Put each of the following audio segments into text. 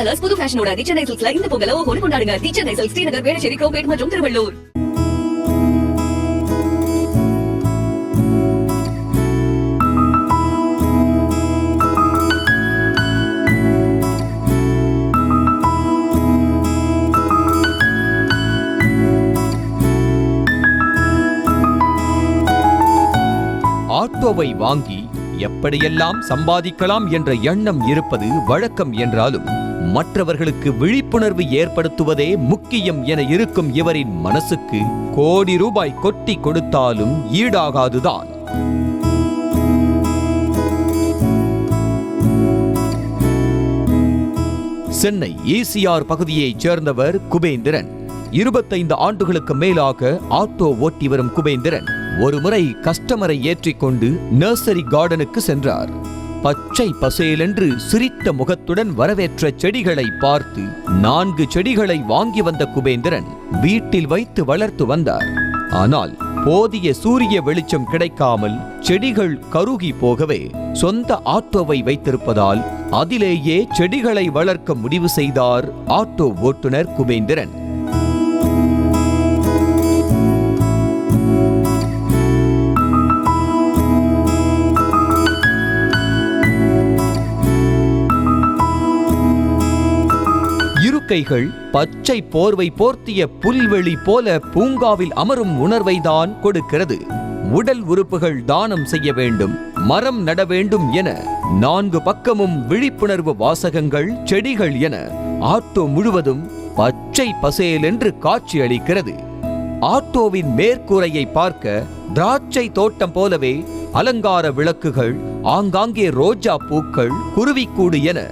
Colours புது ஃபேஷனோட தி சென்னை சில்க்ஸ்ல இந்த பொங்கலை ஓஹோன்னு கொண்டாடுங்க. தி சென்னை சில்க்ஸ், ஸ்ரீநகர், வேளச்சேரி, கோபேட் மற்றும் திருவள்ளூர். ஆட்டோவை வாங்கி எப்படியெல்லாம் சம்பாதிக்கலாம் என்ற எண்ணம் இருப்பது வழக்கம் என்றாலும் மற்றவர்களுக்கு விழிப்புணர்வு ஏற்படுத்துவதே முக்கியம் என இருக்கும் இவரின் மனசுக்கு கோடி ரூபாய் கொட்டி கொடுத்தாலும் ஈடாகாதுதான். சென்னை ECR பகுதியைச் சேர்ந்தவர் குபேந்திரன். 25 ஆண்டுகளுக்கு மேலாக ஆட்டோ ஓட்டி வரும் குபேந்திரன் ஒருமுறை கஸ்டமரை ஏற்றிக்கொண்டு நர்சரி கார்டனுக்கு சென்றார். பச்சை பசேலென்று சிரித்த முகத்துடன் வரவேற்ற செடிகளை பார்த்து 4 செடிகளை வாங்கி வந்த குபேந்திரன் வீட்டில் வைத்து வளர்த்து வந்தார். ஆனால் போதிய சூரிய வெளிச்சம் கிடைக்காமல் செடிகள் கருகி போகவே சொந்த ஆட்டோவை வைத்திருப்பதால் அதிலேயே செடிகளை வளர்க்க முடிவு செய்தார் ஆட்டோ ஓட்டுநர் குபேந்திரன். இருக்கைகள் பச்சை போர்வை போர்த்திய புல்வெளி போல பூங்காவில் அமரும் உணர்வைதான் கொடுக்கிறது. உடல் உறுப்புகள் தானம் செய்ய வேண்டும், மரம் நட வேண்டும் என 4 பக்கமும் விழிப்புணர்வு வாசகங்கள், செடிகள் என ஆட்டோ முழுவதும் பச்சை பசேல் என்று காட்சி அளிக்கிறது. ஆட்டோவின் மேற்கூரையை பார்க்க திராட்சை தோட்டம் போலவே அலங்கார விளக்குகள், ஆங்காங்கே ரோஜா பூக்கள், குருவிக்கூடு என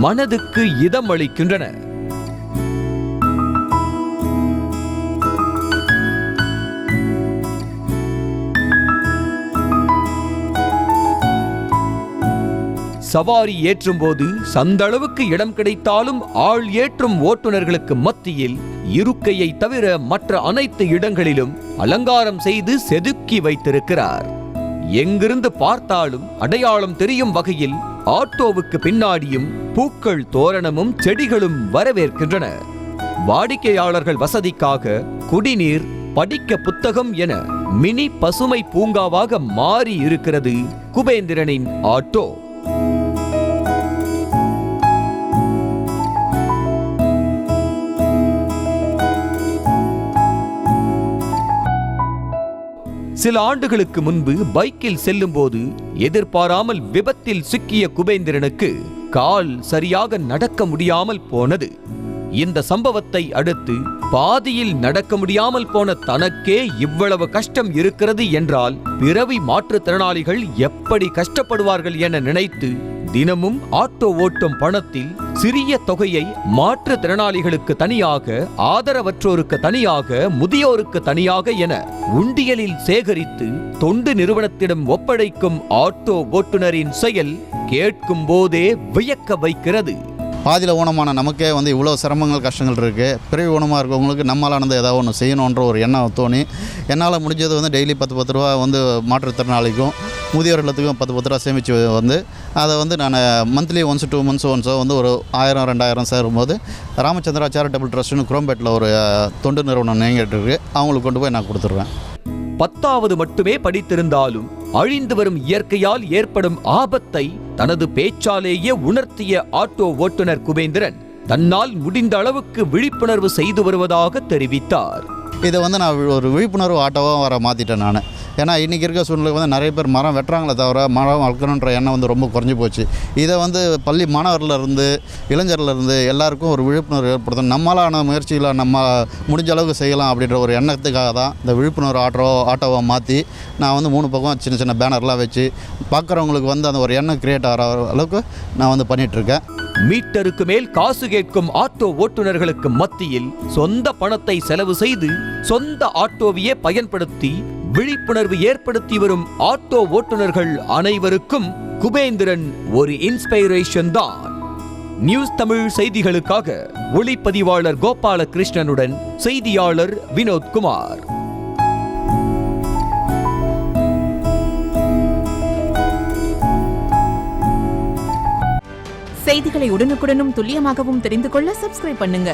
மனதுக்கு இதமளிக்கின்றன. சவாரி ஏற்றும் போது சந்தளவுக்கு இடம் கிடைத்தாலும் ஆள் ஏற்றும் ஓட்டுநர்களுக்கு மத்தியில் இருக்கையை தவிர மற்ற அனைத்து இடங்களிலும் அலங்காரம் செய்து செதுக்கி வைத்திருக்கிறார். எங்கிருந்து பார்த்தாலும் அடையாளம் தெரியும் வகையில் ஆட்டோவுக்கு பின்னாடியும் பூக்கள், தோரணமும் செடிகளும் வரவேற்கின்றன. வாடிக்கையாளர்கள் வசதிக்காக குடிநீர், படிக்க புத்தகம் என மினி பசுமை பூங்காவாக மாறி இருக்கிறது குபேந்திரனின் ஆட்டோ. சில ஆண்டுகளுக்கு முன்பு பைக்கில் செல்லும் போது எதிர்பாராமல் விபத்தில் சிக்கிய குபேந்திரனுக்கு கால் சரியாக நடக்க முடியாமல் போனது. இந்த சம்பவத்தை அடுத்து பாதியில் நடக்க முடியாமல் போன தனக்கே இவ்வளவு கஷ்டம் இருக்கிறது என்றால் பிறவி மாற்றுத்திறனாளிகள் எப்படி கஷ்டப்படுவார்கள் என நினைத்து தினமும் ஆட்டோ ஓட்டும் பணத்தில் சிறிய தொகையை மாற்றுத்திறனாளிகளுக்கு தனியாக, ஆதரவற்றோருக்கு தனியாக, முதியோருக்கு தனியாக என உண்டியலில் சேகரித்து தொண்டு நிறுவனத்திடம் ஒப்படைக்கும் ஆட்டோ ஓட்டுநரின் செயல் கேட்கும் போதே வியக்க வைக்கிறது. பாதியில் ஊனமான நமக்கே இவ்வளோ சிரமங்கள், கஷ்டங்கள் இருக்குது. பிறவி ஊனமாக இருக்கவங்களுக்கு நம்மளானது ஏதாவது ஒன்று செய்யணுன்ற ஒரு எண்ணம் தோணி என்னால் முடிஞ்சது டெய்லி 10 ரூபா மாற்றுத்திறனாளிக்கும் முதியோர் இல்லத்துக்கும் 10 ரூபா சேமித்து அதை நான் மந்த்லி ஒன்ஸ் 2 months ஒன்ஸோ ஒரு 1000-2000 சேரும்போது ராமச்சந்திரா சேரிட்டபிள் ட்ரஸ்ட்னு குரோம்பேட்டில் ஒரு தொண்டு நிறுவனம் இயங்கிட்டு இருக்கு. அவங்களுக்கு கொண்டு போய் நான் கொடுத்துருவேன். 10வது மட்டுமே படித்திருந்தாலும் அழிந்து வரும் இயற்கையால் ஏற்படும் ஆபத்தை தனது பேச்சாலேயே உணர்த்திய ஆட்டோ ஓட்டுநர் குபேந்திரன் தன்னால் முடிந்த அளவுக்கு விழிப்புணர்வு செய்து வருவதாக தெரிவித்தார். இதை நான் ஒரு விழிப்புணர்வு ஆட்டோவாக மாற்றிட்டேன் நான். ஏன்னா இன்றைக்கி இருக்க சூழ்நிலை நிறைய பேர் மரம் வெட்டுறாங்களே தவிர மரம் வளர்க்கணுன்ற எண்ணம் ரொம்ப குறைஞ்சி போச்சு. இதை பள்ளி மாணவர்லேருந்து இளைஞர்லேருந்து எல்லாருக்கும் ஒரு விழிப்புணர்வு ஏற்படுத்தணும். நம்மளான முயற்சிகளை நம்ம முடிஞ்ச அளவுக்கு செய்யலாம் அப்படின்ற ஒரு எண்ணத்துக்காக தான் இந்த விழிப்புணர்வு ஆட்டோவை மாற்றி நான் 3 பக்கம் சின்ன சின்ன பேனர்லாம் வச்சு பார்க்குறவங்களுக்கு அந்த ஒரு எண்ணம் கிரியேட் ஆகிற அளவுக்கு நான் பண்ணிகிட்ருக்கேன். மீட்டருக்கு மேல் காசு கேட்கும் ஆட்டோ ஓட்டுநர்களுக்கு மத்தியில் சொந்த பணத்தை செலவு செய்து சொந்த ஆட்டோவையே பயன்படுத்தி விழிப்புணர்வு ஏற்படுத்தி வரும் ஆட்டோ ஓட்டுநர்கள் அனைவருக்கும் குபேந்திரன் ஒரு இன்ஸ்பிரேஷன் தான். நியூஸ் தமிழ் செய்திகளுக்காக ஒளிப்பதிவாளர் கோபாலகிருஷ்ணனுடன் செய்தியாளர் வினோத்குமார். செய்திகளை உடனுக்குடனும் துல்லியமாகவும் தெரிந்து கொள்ள சப்ஸ்கிரைப் பண்ணுங்க.